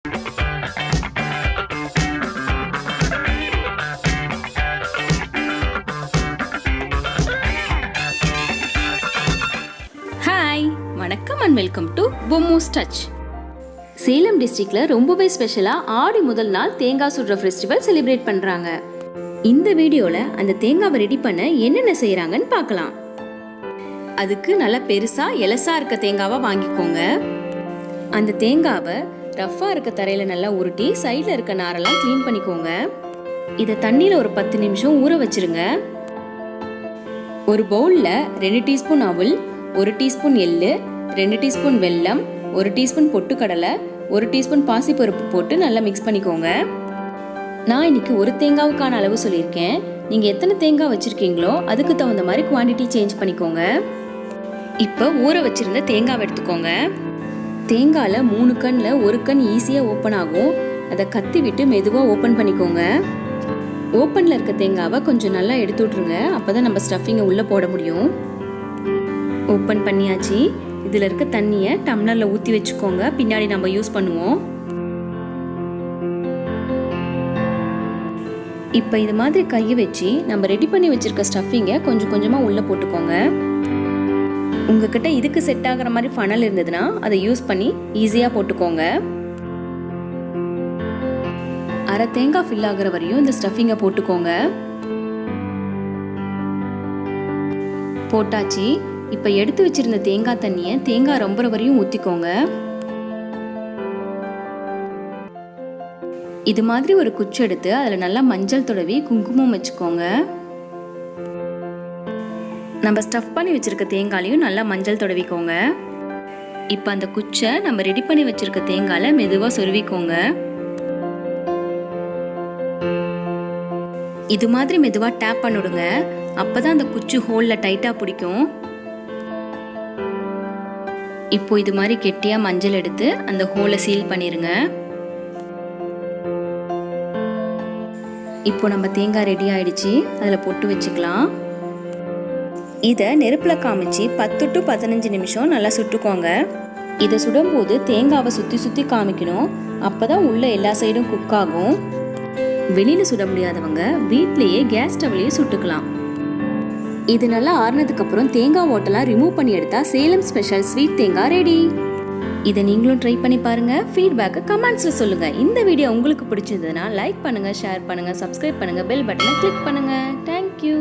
Hi, வணக்கம் and welcome to Bommu's touch. Salem டிஸ்ட்ரிக்ட்ல ரொம்பவே ஸ்பெஷலா ஆடி முதல் நாள் தேங்காய் சுடுற ஃபெஸ்டிவல் செலிப்ரேட் பண்றாங்க. இந்த வீடியோல அந்த தேங்காவை ரெடி பண்ண என்னென்ன செய்யறாங்கன்னு பார்க்கலாம். அதுக்கு நல்லா பெருசா எலசா இருக்க தேங்காவை வாங்கிக்கோங்க. அந்த தேங்காவை ரஃபா இருக்க தரையில நல்லா உருட்டி சைட்ல இருக்க நாரெல்லாம் கிளீன் பண்ணிக்கோங்க. இதை தண்ணியில ஒரு 10 நிமிஷம் ஊற வச்சிருங்க. ஒரு பவுல்ல 2 டீஸ்பூன் அவல், 1 டீஸ்பூன் எள்ளு, 2 டீஸ்பூன் வெல்லம், 1 டீஸ்பூன் பொட்டுக்கடலை, 1 டீஸ்பூன் பாசிப்பருப்பு போட்டு நல்லா மிக்ஸ் பண்ணிக்கோங்க. நான் இன்னைக்கு ஒரு தேங்காவுக்கான அளவு சொல்லியிருக்கேன். நீங்க எத்தனை தேங்காய் வச்சிருக்கீங்களோ அதுக்கு தகுந்த மாதிரி குவான்டிட்டி சேஞ்ச் பண்ணிக்கோங்க. இப்போ ஊற வச்சிருந்த தேங்காவை எடுத்துக்கோங்க. தேங்காயில 3 கண்ல 1 கண் ஈஸியா ஓப்பன் ஆகும். அதை கத்தி விட்டு மெதுவா ஓப்பன் பண்ணிக்கோங்க. ஓப்பன்ல இருக்க தேங்காவை கொஞ்சம் நல்லா எடுத்து விட்டுருங்க. அப்பதான் நம்ம ஸ்டஃபிங்கை உள்ள போட முடியும். ஓப்பன் பண்ணியாச்சு. இதுல இருக்க தண்ணியை டம்ளர்ல ஊத்தி வச்சுக்கோங்க. பின்னாடி நம்ம யூஸ் பண்ணுவோம். இப்போ இது மாதிரி கையை வச்சு நம்ம ரெடி பண்ணி வச்சிருக்க ஸ்டஃபிங்கை கொஞ்சம் கொஞ்சமா உள்ள போட்டுக்கோங்க. உங்ககிட்ட இதுக்கு செட் ஆகிற மாதிரி ஃபனல் இருந்ததுன்னா அதை யூஸ் பண்ணி ஈஸியா போட்டுக்கோங்க. அரை தேங்காய் ஃபில் ஆகிற வரையும் இந்த ஸ்டஃபிங்கை போட்டுக்கோங்க. போட்டாச்சு. இப்போ எடுத்து வச்சிருந்த தேங்காய் தண்ணியை தேங்காய் ரொம்ப வரையும் ஊற்றிக்கோங்க. இது மாதிரி ஒரு குச்சி எடுத்து அதில் நல்லா மஞ்சள் தடவி குங்குமம் வச்சுக்கோங்க. நம்ம ஸ்டஃப் பண்ணி வச்சிருக்க தேங்காயிலையும் நல்லா மஞ்சள் தடவிக்கோங்க. இப்போ அந்த குச்சை நம்ம ரெடி பண்ணி வச்சிருக்க தேங்காயில மெதுவாக சொருவிக்கோங்க. இது மாதிரி மெதுவாக டேப் பண்ணிடுங்க. அப்பதான் அந்த குச்சி ஹோல்ல டைட்டா பிடிக்கும். இப்போ இது மாதிரி கெட்டியா மஞ்சள் எடுத்து அந்த ஹோலை சீல் பண்ணிருங்க. இப்போ நம்ம தேங்காய் ரெடி ஆயிடுச்சு. அதில் பொட்டு வச்சுக்கலாம். இதை நெருப்புல காமிச்சு 10 to 15 நிமிஷம் நல்லா சுட்டுக்கோங்க. இதை சுடும்போது தேங்காவை சுத்தி சுத்தி காமிக்கணும். அப்பதான் உள்ள எல்லா சைடும் குக் ஆகும். வெளியில சுட முடியாதவங்க வீட்லயே கேஸ் ஸ்டவ்லயே சுட்டுக்கலாம். இது நல்லா ஆறுனதுக்கு அப்புறம் தேங்காய் ஓட்டெல்லாம் ரிமூவ் பண்ணி எடுத்தா சேலம் ஸ்பெஷல் ஸ்வீட் தேங்காய் ரெடி. இதை நீங்களும் ட்ரை பண்ணி பாருங்க. ஃபீட்பேக்கை கமெண்ட்ஸ்ல சொல்லுங்க. இந்த வீடியோ உங்களுக்கு பிடிச்சிருந்ததுன்னா லைக் பண்ணுங்க, ஷேர் பண்ணுங்க, சப்ஸ்கிரைப் பண்ணுங்க, பெல் பட்டனை கிளிக் பண்ணுங்க. தேங்க்யூ.